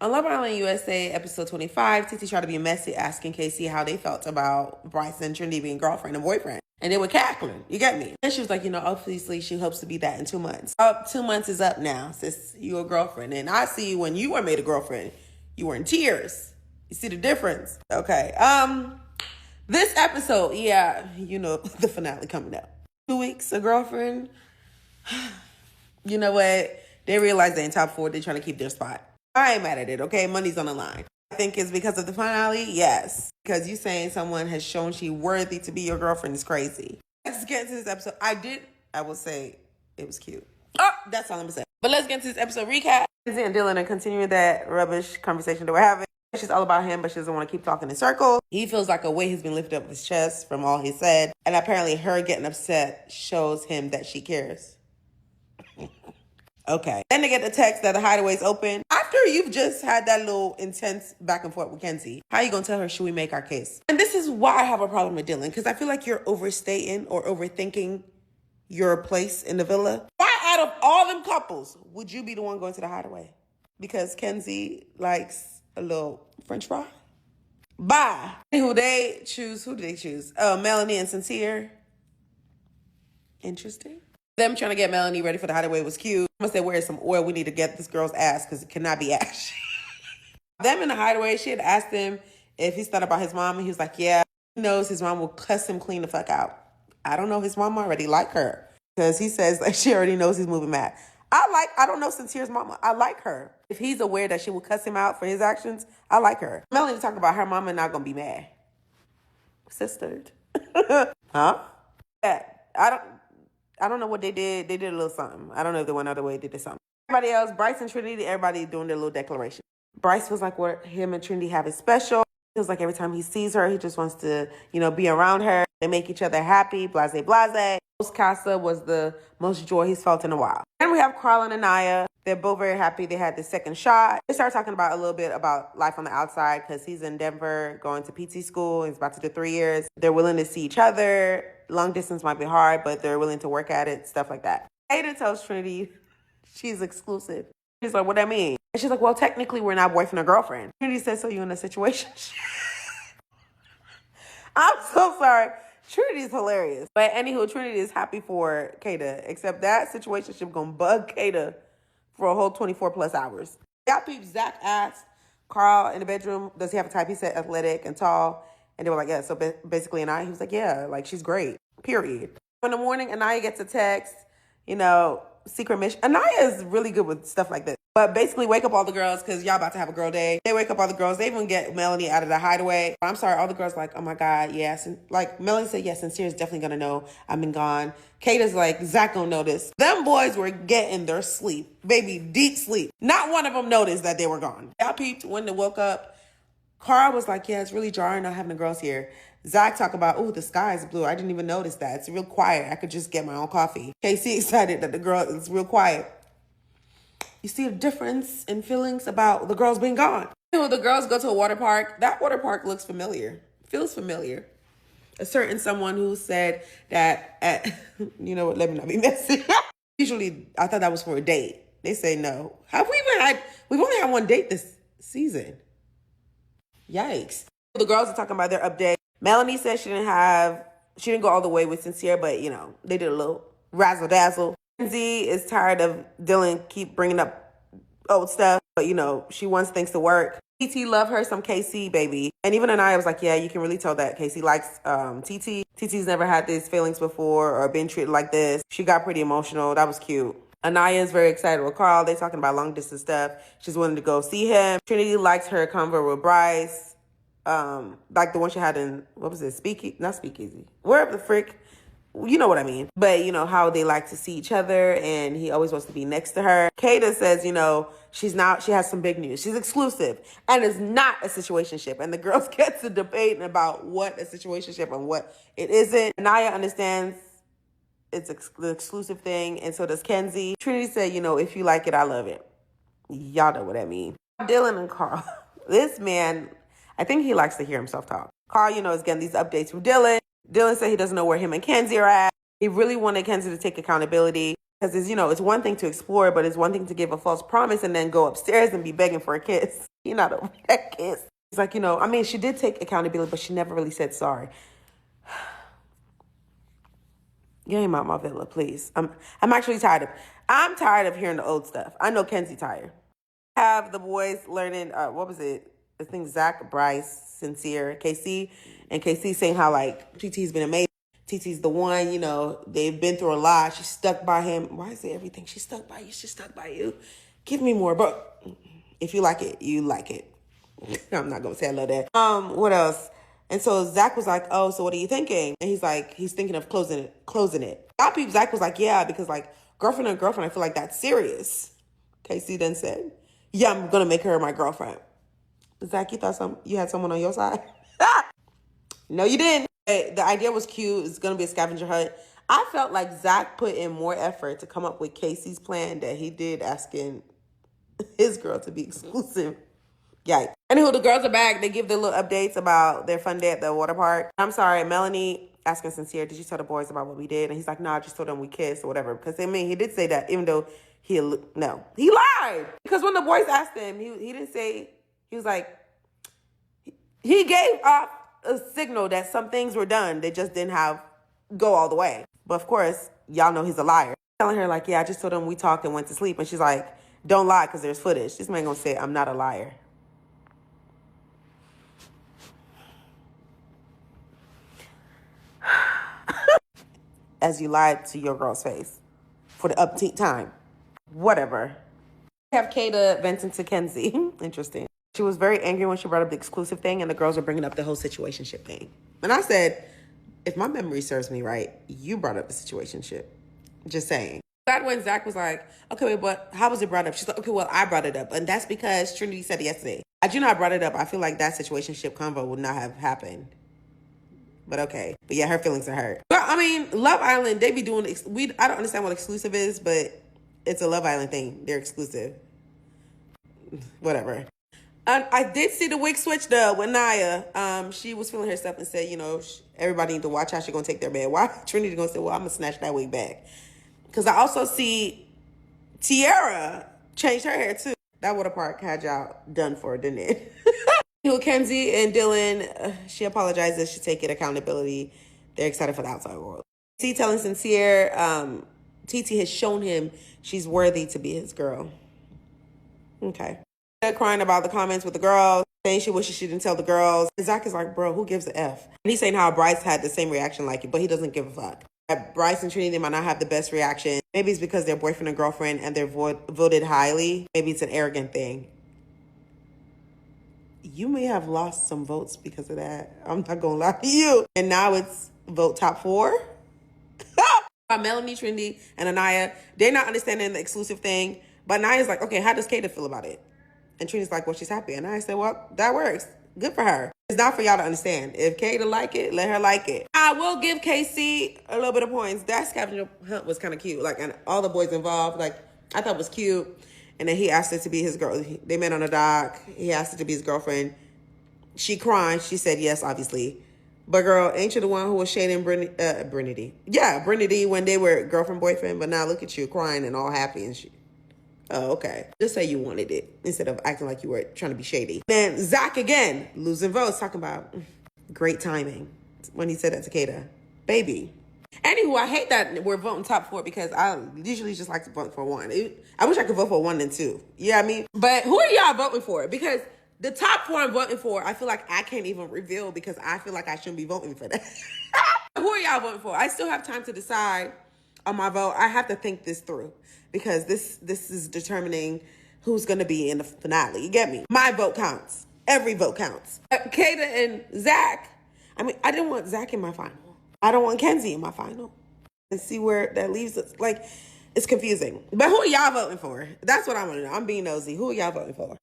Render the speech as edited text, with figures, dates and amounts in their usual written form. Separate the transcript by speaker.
Speaker 1: On Love Island USA, episode 25, Titi tried to be messy, asking Casey how they felt about Bryce and Trinity being girlfriend and boyfriend. And they were cackling. You get me? And she was like, obviously she hopes to be that in 2 months. 2 months is up now, sis. You a girlfriend. And I see you when you were made a girlfriend, you were in tears. You see the difference? Okay. This episode, the finale coming up. 2 weeks, a girlfriend. You know what? They realize they're in top 4. They're trying to keep their spot. I ain't mad at it, okay? Money's on the line. I think it's because of the finale, yes. Because you saying someone has shown she worthy to be your girlfriend is crazy. Let's get into this episode. I will say it was cute. Oh, that's all I'm gonna say. But let's get into this episode recap. Kenzie and Dylan are continuing that rubbish conversation that we're having. She's all about him, but she doesn't want to keep talking in circles. He feels like a weight has been lifted up his chest from all he said. And apparently her getting upset shows him that she cares. Okay. Then they get the text that the hideaway's open. After you've just had that little intense back and forth with Kenzie, how are you going to tell her, should we make our case? And this is why I have a problem with Dylan, because I feel like you're overstating or overthinking your place in the villa. Why out of all them couples would you be the one going to the hideaway? Because Kenzie likes a little French fry? Bye. Who do they choose? Melanie and Sincere. Interesting. Them trying to get Melanie ready for the hideaway was cute. I'm going to say, where's some oil? We need to get this girl's ass because it cannot be ash. Them in the hideaway, she had asked him if he's thought about his mom. And he was like, yeah, he knows his mom will cuss him clean the fuck out. I don't know if his mom already like her because he says like she already knows he's moving mad. I don't know Sincere's mama. I like her. If he's aware that she will cuss him out for his actions, I like her. Melanie talking about her mama not going to be mad. Sistered. Huh? Yeah, I don't know what they did. They did a little something. I don't know if they went out of the way, they did something. Everybody else, Bryce and Trinity, everybody doing their little declaration. Bryce feels like what him and Trinity have is special. Feels like every time he sees her, he just wants to, be around her. They make each other happy, blase, blase. Post Casa was the most joy he's felt in a while. Then we have Carl and Anaya. They're both very happy they had the second shot. They start talking about a little bit about life on the outside because he's in Denver going to PT school. He's about to do 3 years. They're willing to see each other. Long distance might be hard, but they're willing to work at it, stuff like that. Ada tells Trinity she's exclusive. She's like, what that mean? And she's like, well, technically we're not boyfriend or girlfriend. Trinity says, so you in a situation? I'm so sorry. Trinity's hilarious. But anywho, Trinity is happy for Kata, except that situationship gonna bug Kata for a whole 24 plus hours. Y'all peeps, Zach asked Carl in the bedroom, does he have a type? He said athletic and tall. And they were like, yeah, so basically Anaya, he was like, yeah, like she's great, period. In the morning, Anaya gets a text, secret mission. Anaya is really good with stuff like this. But basically wake up all the girls because y'all about to have a girl day. They wake up all the girls. They even get Melanie out of the hideaway. I'm sorry, all the girls like, oh my God, yes. And like Melanie said, yes, Sincere is definitely going to know I've been gone. Kata's like, Zach gonna know this. Them boys were getting their sleep. Baby, deep sleep. Not one of them noticed that they were gone. Y'all peeped when they woke up. Carl was like, yeah, it's really jarring not having the girls here. Zach talked about, the sky is blue. I didn't even notice that. It's real quiet. I could just get my own coffee. Casey excited that the girl is real quiet. You see a difference in feelings about the girls being gone. The girls go to a water park. That water park looks familiar. Feels familiar. A certain someone who said that, let me not be messy. Usually, I thought that was for a date. They say no. We've only had one date this season. Yikes. The girls are talking about their update. Melanie said she didn't go all the way with Sincere, but, they did a little razzle dazzle. Kenzie is tired of Dylan keep bringing up old stuff, but, she wants things to work. TT love her some KC, baby. And even Anaya was like, yeah, you can really tell that Casey likes TT. TT's never had these feelings before or been treated like this. She got pretty emotional. That was cute. Anaya is very excited with Carl. They talking about long distance stuff. She's willing to go see him. Trinity likes her convo with Bryce. Like the one she had in, what was it? Not Speakeasy. Wherever the frick. You know what I mean. But, how they like to see each other and he always wants to be next to her. Kata says, she has some big news. She's exclusive and it's not a situationship. And the girls get to debating about what a situationship and what it isn't. Anaya understands it's the exclusive thing, and so does Kenzie. Trinity said, if you like it, I love it. Y'all know what that means. Dylan and Carl. This man, I think he likes to hear himself talk. Carl, is getting these updates from Dylan. Dylan said he doesn't know where him and Kenzie are at. He really wanted Kenzie to take accountability because it's one thing to explore, but it's one thing to give a false promise and then go upstairs and be begging for a kiss. You're not over that kiss. He's like, I mean, she did take accountability, but she never really said sorry. Get him out my villa, please. I'm actually I'm tired of hearing the old stuff. I know Kenzie tired. Have the boys learning, what was it? I think Zach, Bryce, Sincere, KC, and KC saying how, like, TT's been amazing. TT's the one, they've been through a lot. She's stuck by him. Why is it everything? She's stuck by you. She's stuck by you. Give me more. But if you like it, you like it. I'm not going to say I love that. What else? And so Zach was like, oh, so what are you thinking? And he's like, he's thinking of closing it. Zach was like, yeah, because, like, girlfriend and girlfriend, I feel like that's serious. KC then said, yeah, I'm going to make her my girlfriend. Zach, you thought you had someone on your side? No, you didn't. The idea was cute. It's going to be a scavenger hunt. I felt like Zach put in more effort to come up with Casey's plan than he did asking his girl to be exclusive. Yikes. Anywho, the girls are back. They give their little updates about their fun day at the water park. I'm sorry, Melanie asking Sincere, did you tell the boys about what we did? And he's like, no, I just told them we kissed or whatever. Because, I mean, he did say that, even though he lied. Because when the boys asked him, he didn't say, he was like, he gave off a signal that some things were done. They just didn't go all the way. But, of course, y'all know he's a liar. Telling her, like, yeah, I just told him we talked and went to sleep. And she's like, don't lie because there's footage. This man going to say, I'm not a liar. As you lied to your girl's face for the upteenth time. Whatever. Have Kata venting to Kenzie. Interesting. She was very angry when she brought up the exclusive thing, and the girls were bringing up the whole situationship thing. And I said, if my memory serves me right, you brought up the situationship. Just saying. Glad when Zach was like, okay, wait, but how was it brought up? She's like, okay, well, I brought it up. And that's because Trinity said it yesterday. Had you not brought it up, I feel like that situationship convo would not have happened. But okay. But yeah, her feelings are hurt. But I mean, Love Island, they be doing, I don't understand what exclusive is, but it's a Love Island thing. They're exclusive. Whatever. I did see the wig switch though with Naya. She was feeling herself and said, everybody need to watch how she's going to take their bed. Why Trinity going to say, well, I'm going to snatch that wig back. Because I also see Tiara change her hair too. That water park had y'all done for, didn't it? Kenzie and Dylan, she apologizes. She taking accountability. They're excited for the outside world. T telling Sincere, TT has shown him she's worthy to be his girl. Okay. Crying about the comments with the girls, saying she wishes she didn't tell the girls. Zach is like, bro, who gives a F? And he's saying how Bryce had the same reaction like you, but he doesn't give a fuck. Bryce and Trinity might not have the best reaction. Maybe it's because they're boyfriend and girlfriend and they're voted highly. Maybe it's an arrogant thing. You may have lost some votes because of that. I'm not going to lie to you. And now it's vote top 4. Melanie, Trinity, and Anaya, they're not understanding the exclusive thing. But Anaya's like, okay, how does Kata feel about it? And Trinity's like, well, she's happy. And I said, well, that works. Good for her. It's not for y'all to understand. If Kata like it, let her like it. I will give KC a little bit of points. That scavenger hunt was kind of cute. Like, and all the boys involved, like, I thought was cute. And then he asked her to be his girl. They met on a dock. He asked her to be his girlfriend. She cried. She said yes, obviously. But girl, ain't you the one who was shading Brinity? Yeah, Brinity when they were girlfriend, boyfriend. But now look at you crying and all happy and shit. Oh, okay. Just say you wanted it instead of acting like you were trying to be shady. Then Zach again, losing votes, talking about great timing when he said that to Kata. Baby. Anywho, I hate that we're voting top 4 because I usually just like to vote for 1. I wish I could vote for 1 and 2. You know what I mean? But who are y'all voting for? Because the top 4 I'm voting for, I feel like I can't even reveal because I feel like I shouldn't be voting for that. Who are y'all voting for? I still have time to decide on my vote. I have to think this through because this is determining who's going to be in the finale. You get me? My vote counts. Every vote counts. Kata and Zach. I mean, I didn't want Zach in my final. I don't want Kenzie in my final. And see where that leaves us. Like, it's confusing. But who are y'all voting for? That's what I want to know. I'm being nosy. Who are y'all voting for?